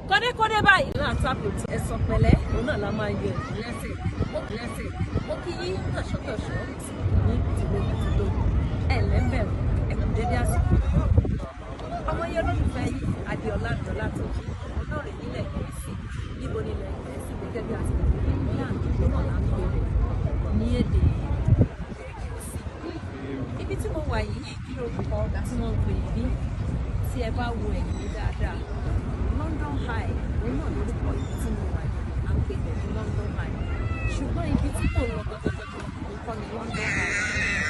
kọ́dékọ́dé báyìí náà tábìlì ẹ̀sọ̀ pẹ̀lẹ́ òun náà la máa yọ lẹ́sẹ̀ ó kí yí tọ̀ṣọ́tọ̀ṣọ́ ní tìlótìló ẹ̀lẹ́bẹ̀rù ẹ̀kú dédé àsìkò ọmọ yẹn olólùfẹ́ yìí Adéọlá tó jí olóòrè nílẹ̀ Gẹ̀ẹ́sì níbo nílẹ̀ Gẹ̀ẹ́sì gẹ́gẹ́ bí àti ní àdúgbò náà lápò rẹ̀ ní èdè Gẹ̀ẹ́sì ibi tí mo wà yìí kí orúkọ tí wọ́n ń pè ní tí ẹ bá wo ẹ̀yìn dáadáa London High òun náà lórúkọ ibi tí mo wà yìí à ń pè ní London High ṣùgbọ́n ibi tí mo lọ gbọgbọgbọ nǹkan ní London High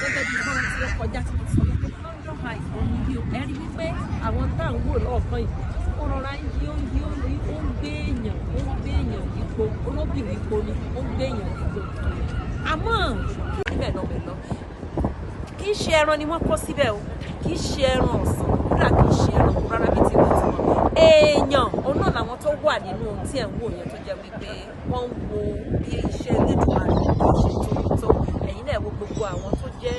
gẹ́gẹ́ bí wọ́n ti lọ kọjá tí mo sọ London High òun ni bí o ẹ rí wípé àwọn tá à ń wò lọ́ọ̀kan yìí ó rọra ń yí ó ń gbé èèyàn yípo olóbìnrin ipò ni ó ń gbé èèyàn yípo àmọ́ níbẹ̀ lọ kì í ṣe ẹran ni wọ́n kó síbẹ̀ o kì í ṣe ẹran ọ̀sán kódà kì í ṣe ẹran kó rárá bí ti wọ́n ti mọ̀ èèyàn òun náà làwọn tó wà nínú ohun tí ẹ̀ ń wò yẹn tó jẹ́ wípé wọ́n ń wo bí iṣẹ́ Elédùmarè kò ṣe tó ẹ̀yin náà wo gbogbo àwọn tó jẹ́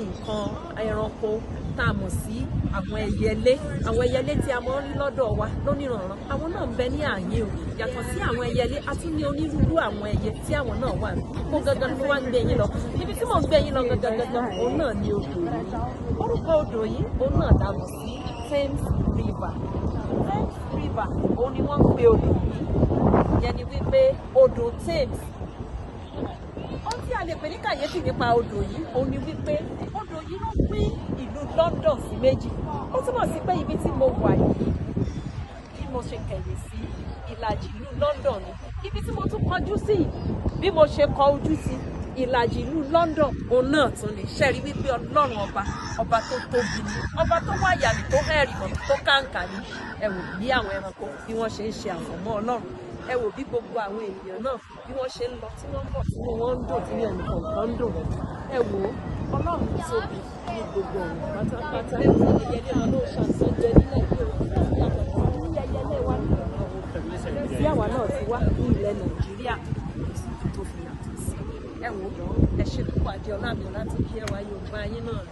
nǹkan ẹranko tá a mọ̀ sí àwọn ẹyẹlé tí a mọ̀ ń rí lọ́dọ̀ wa lónìrànràn àwọn náà ń bẹ ní ààyè o yàtọ̀ sí àwọn ẹyẹlé a tún ní onírúurú àwọn ẹyẹ tí àwọn náà wà mo gangan ni mo wá ń gbé yín lọ níbi tí mò ń gbé yín lọ gangan òun náà ni odò yìí orúkọ odò yìí òun náà dà mọ̀ sí Thames River òun ni wọ́n ń pe odò yìí yẹn ni wípé odò Thames ohun tí a lè pè ní kàyéfì nípa odò yìí òun ni wípé odò yìí ló pín ìlú London sí méjì ó túmọ̀ sí pé ibi tí mo wà yìí bí mo ṣe kẹ̀yìn sí ìlàjì ìlú London ni ibi tí mo tún kọjú sí bí mo ṣe kọ ojú sí ìlàjì ìlú London òun náà tún lè ṣẹ́rí wípé Ọlọ́run ọba tó tóbi ni ọba tó wáyà ní tó hẹ́rì mọ́ tó kàǹkà ní ẹ wò bí àwọn ẹranko bí wọ́n ṣe ń ṣe àfọ̀mọ́ Ọlọ́run ẹ wò bí gbogbo àwọn èèyàn náà bí wọ́n ṣe ń lọ tí wọ́n bọ̀ tí wọ́n ń dùn tí ní ẹnì kọ̀ọ̀kan ń dùn ẹ wò Ọlọ́run tóbi ní gbogbo ọ̀run pátápátá ẹyẹlé wọn ló ṣàṣọjẹ nílẹ̀ yàtọ̀ sí ẹyẹlé wa ní ọ̀run tí àwa náà ti wá ní ilẹ̀ Nàìjíríà tó fi yàtọ̀ sí ẹ wò ẹ ṣe púpọ̀ Adéọlá láti kí ẹwà Yorùbá yín náà.